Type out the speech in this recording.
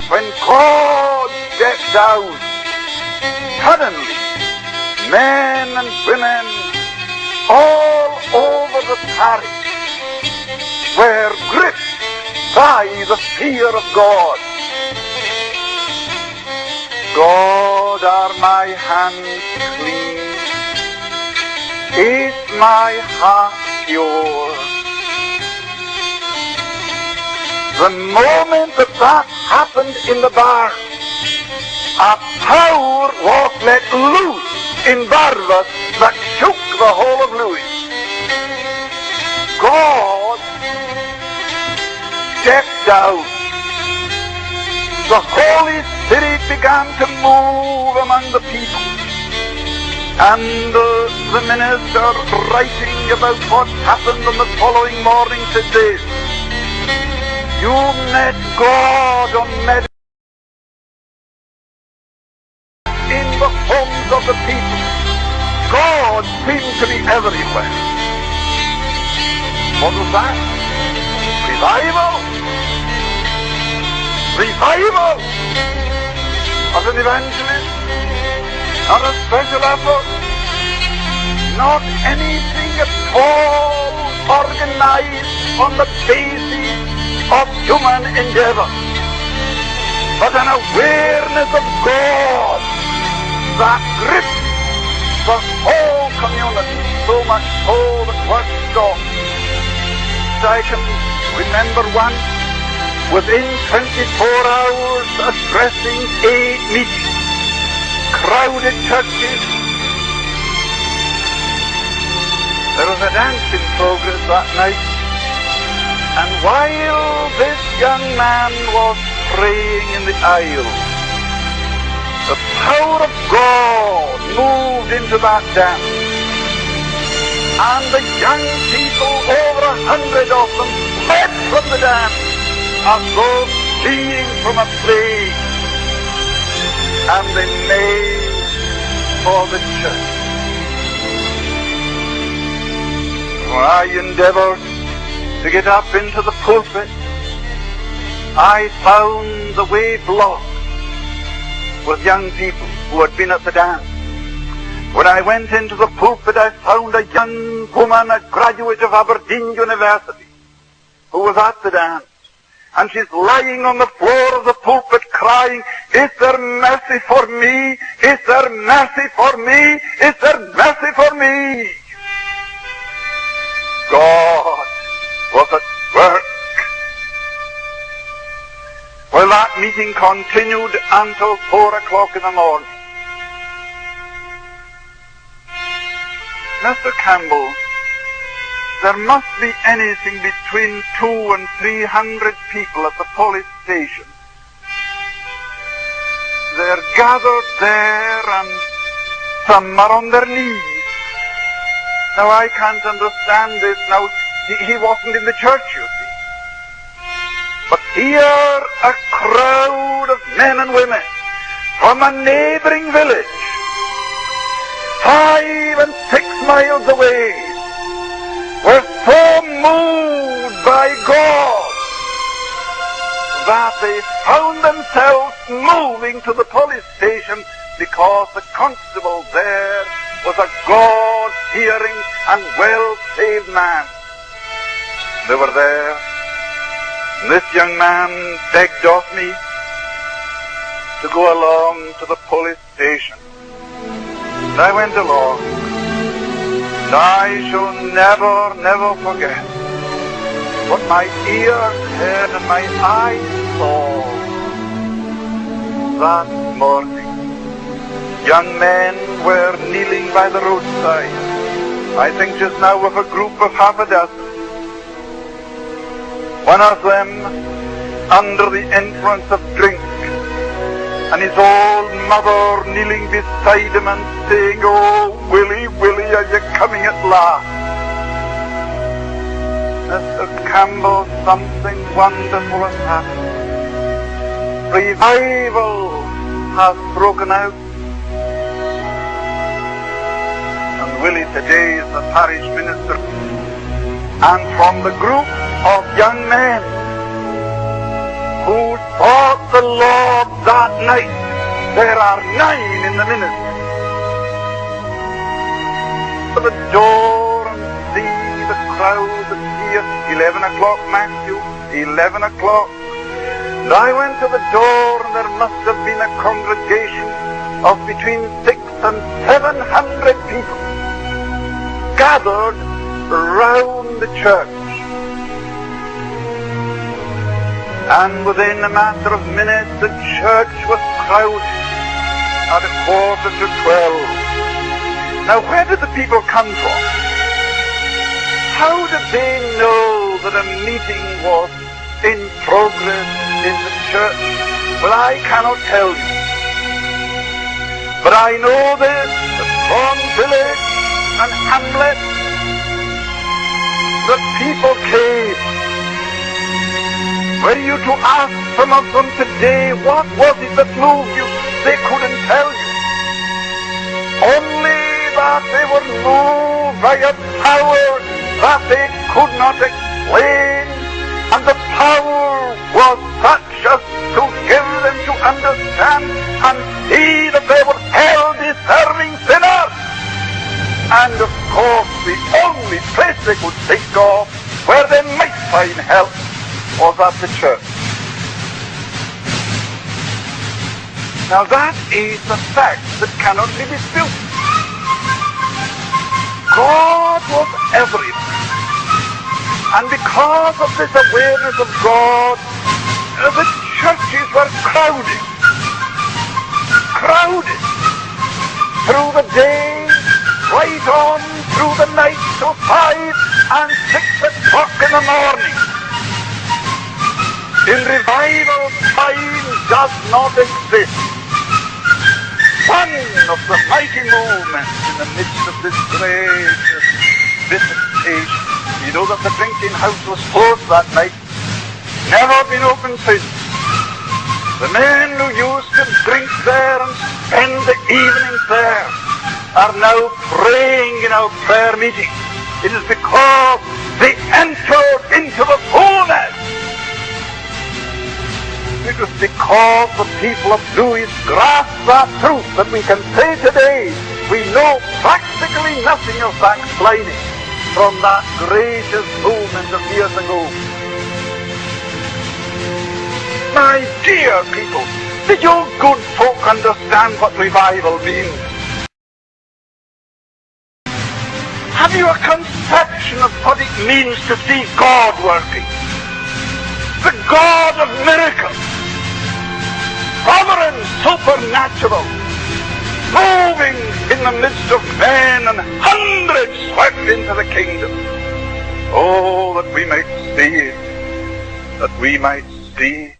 when God stepped out, suddenly men and women all over the parish were gripped by the fear of God. God, are my hands clean? Is my heart pure? The moment that happened in the barn, a power was let loose in Barnabas that shook the whole of Louis. God stepped out. The Holy Spirit began to move among the people. And the minister, writing about what happened on the following morning, said this: you met God on medicine in the homes of the people. God seemed to be everywhere. What was that? Revival? Revival! As an evangelist? Not a special effort? Not anything at all organized on the basis of human endeavor, but an awareness of God that gripped the whole community, so much so that work stopped. I can remember once, within 24 hours, addressing 8 meetings, crowded churches. There was a dance in progress that night, and while this young man was praying in the aisle, the power of God moved into that dance. And the young people, over 100 of them, fled from the dance as though fleeing from a plague. And they made for the church. When I endeavored to get up into the pulpit, I found the way blocked with young people who had been at the dance. When I went into the pulpit, I found a young woman, a graduate of Aberdeen University, who was at the dance. And she's lying on the floor of the pulpit crying, is there mercy for me? Is there mercy for me? Is there mercy for me? God was at work. Well, that meeting continued until 4 o'clock in the morning. Mr. Campbell, there must be anything between 200 and 300 people at the police station. They're gathered there and some are on their knees. Now, I can't understand this. Now, he wasn't in the church, you see. But here, a crowd of men and women from a neighboring village, 5 and 6 miles away, were so moved by God that they found themselves moving to the police station because the constable there was a God-fearing and well-saved man. They were there, and this young man begged of me to go along to the police station. And I went along, and I shall never forget what my ears heard and my eyes saw that morning. Young men were kneeling by the roadside. I think just now of a group of half a dozen. One of them under the influence of drink, and his old mother kneeling beside him and saying, oh, Willie, Willie, are you coming at last? Mr. Campbell, something wonderful has happened. Revival has broken out. And Willie today is the parish minister. And from the group of young men who thought the Lord that night. There are 9 in the ministry. To the door and see the crowd that's here. 11 o'clock, Matthew. 11 o'clock. And I went to the door, and there must have been a congregation of between 600 and 700 people gathered round the church. And within a matter of minutes, the church was crowded at 11:45. Now, where did the people come from? How did they know that a meeting was in progress in the church? Well, I cannot tell you. But I know this, that from village and hamlet, the people came. Were you to ask some of them today, what was it that moved you? They couldn't tell you. Only that they were moved by a power that they could not explain, and the power was such as to give them to understand and see that they were hell-deserving sinners. And of course, the only place they could think of where they might find help was at the church. Now that is a fact that cannot be disputed. God was everywhere. And because of this awareness of God, the churches were crowded. Crowded. Through the day, right on through the night to 5 and 6 o'clock in the morning. In revival, time does not exist. One of the mighty movements in the midst of this great visitation. You know that the drinking house was closed that night. Never been opened since. The men who used to drink there and spend the evenings there are now praying in our prayer meeting. It is because they entered into the fullness. It was because the people of Lewis grasped that truth that we can say today we know practically nothing of backsliding from that gracious movement of years ago. My dear people, did you good folk understand what revival means? Have you a conception of what it means to see God working? The God of miracles, sovereign, supernatural, moving in the midst of men, and hundreds swept into the kingdom. Oh, that we might see it, that we might see